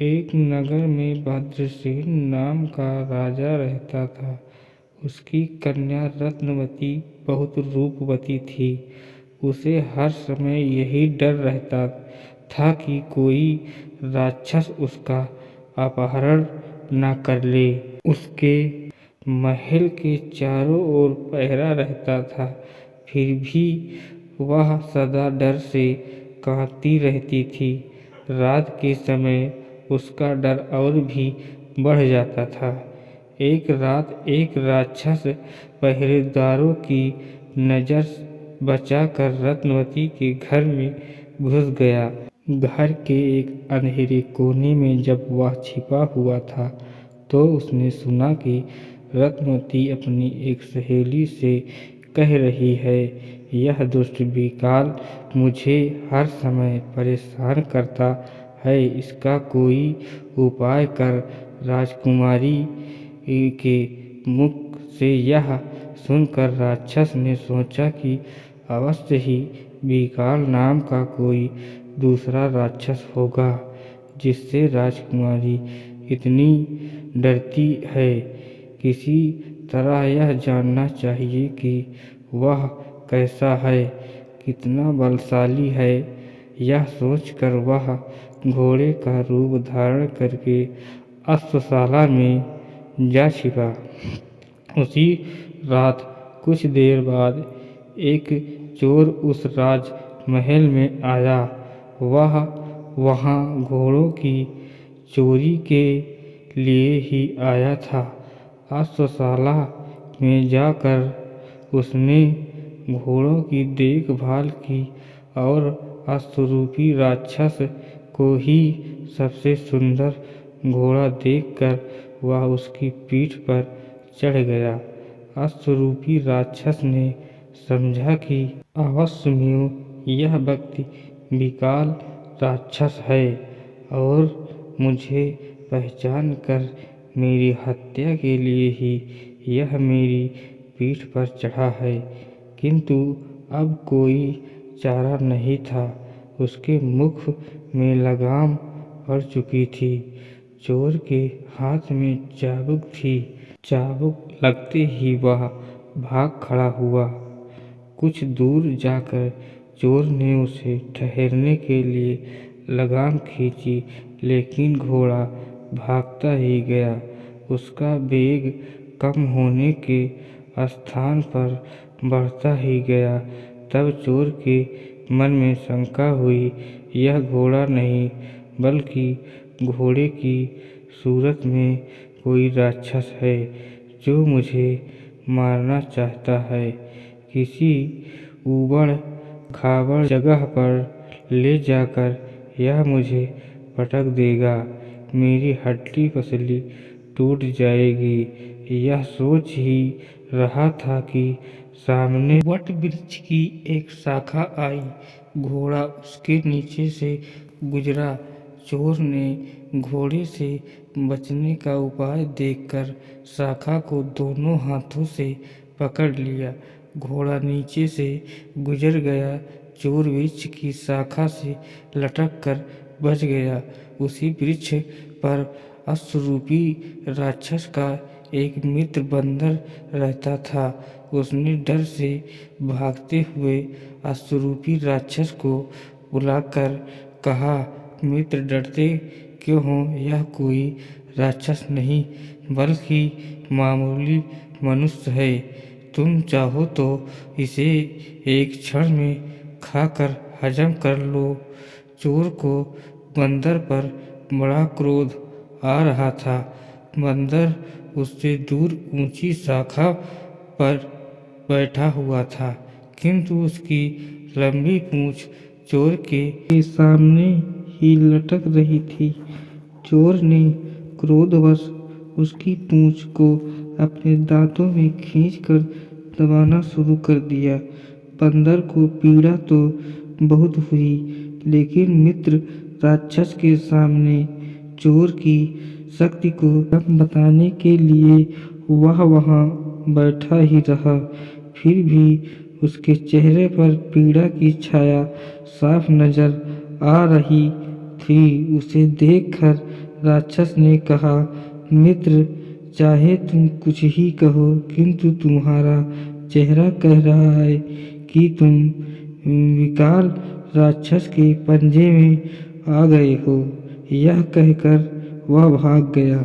एक नगर में भद्रसेन नाम का राजा रहता था। उसकी कन्या रत्नवती बहुत रूपवती थी। उसे हर समय यही डर रहता था कि कोई राक्षस उसका अपहरण न कर ले। उसके महल के चारों ओर पहरा रहता था, फिर भी वह सदा डर से कांपती रहती थी। रात के समय उसका डर और भी बढ़ जाता था। एक रात एक राक्षस पहरेदारों की नज़र बचाकर रत्नवती के घर में घुस गया। घर के एक अंधेरे कोने में जब वह छिपा हुआ था तो उसने सुना कि रत्नवती अपनी एक सहेली से कह रही है, यह दुष्ट बिकाल मुझे हर समय परेशान करता है, इसका कोई उपाय कर। राजकुमारी के मुख से यह सुनकर राक्षस ने सोचा कि अवश्य ही बिकाल नाम का कोई दूसरा राक्षस होगा जिससे राजकुमारी इतनी डरती है। किसी तरह यह जानना चाहिए कि वह कैसा है, कितना बलशाली है। यह सोचकर वह घोड़े का रूप धारण करके अश्वशाला में जा छिपा। उसी रात कुछ देर बाद एक चोर उस राजमहल में आया। वह वहाँ घोड़ों की चोरी के लिए ही आया था। अश्वशाला में जाकर उसने घोड़ों की देखभाल की और अश्वरूपी राक्षस को ही सबसे सुंदर घोड़ा देखकर वह उसकी पीठ पर चढ़ गया। अश्वरूपी राक्षस ने समझा कि अवश्य यह व्यक्ति बिकाल राक्षस है और मुझे पहचान कर मेरी हत्या के लिए ही यह मेरी पीठ पर चढ़ा है। किंतु अब कोई चारा नहीं था। उसके मुख में लगाम पड़ चुकी थी। चोर के हाथ में चाबुक थी। चाबुक लगते ही वह भाग खड़ा हुआ। कुछ दूर जाकर चोर ने उसे ठहरने के लिए लगाम खींची, लेकिन घोड़ा भागता ही गया। उसका वेग कम होने के स्थान पर बढ़ता ही गया। तब चोर के मन में शंका हुई, यह घोड़ा नहीं बल्कि घोड़े की सूरत में कोई राक्षस है जो मुझे मारना चाहता है। किसी ऊबड़ खाबड़ जगह पर ले जाकर यह मुझे पटक देगा, मेरी हड्डी पसली टूट जाएगी। यह सोच ही रहा था कि सामने वट वृक्ष की एक शाखा आई। घोड़ा उसके नीचे से गुजरा। चोर ने घोड़े से बचने का उपाय देखकर शाखा को दोनों हाथों से पकड़ लिया। घोड़ा नीचे से गुजर गया। चोर वृक्ष की शाखा से लटक कर बच गया। उसी वृक्ष पर अश्वरूपी राक्षस का एक मित्र बंदर रहता था। उसने डर से भागते हुए अश्वरूपी राक्षस को बुलाकर कहा, मित्र डरते क्यों हो? यह कोई राक्षस नहीं बल्कि मामूली मनुष्य है। तुम चाहो तो इसे एक क्षण में खाकर हजम कर लो। चोर को बंदर पर बड़ा क्रोध आ रहा था। बंदर उससे दूर ऊंची शाखा पर बैठा हुआ था, किंतु उसकी लंबी पूंछ चोर के सामने ही लटक रही थी। चोर ने क्रोधवश उसकी पूंछ को अपने दांतों में खींचकर दबाना शुरू कर दिया। बंदर को पीड़ा तो बहुत हुई, लेकिन मित्र राक्षस के सामने चोर की शक्ति को कम बताने के लिए वह वहाँ बैठा ही रहा। फिर भी उसके चेहरे पर पीड़ा की छाया साफ नजर आ रही थी। उसे देखकर राक्षस ने कहा, मित्र, चाहे तुम कुछ ही कहो, किंतु तुम्हारा चेहरा कह रहा है कि तुम विकराल राक्षस के पंजे में आ गए हो। यह कहकर वह भाग गया।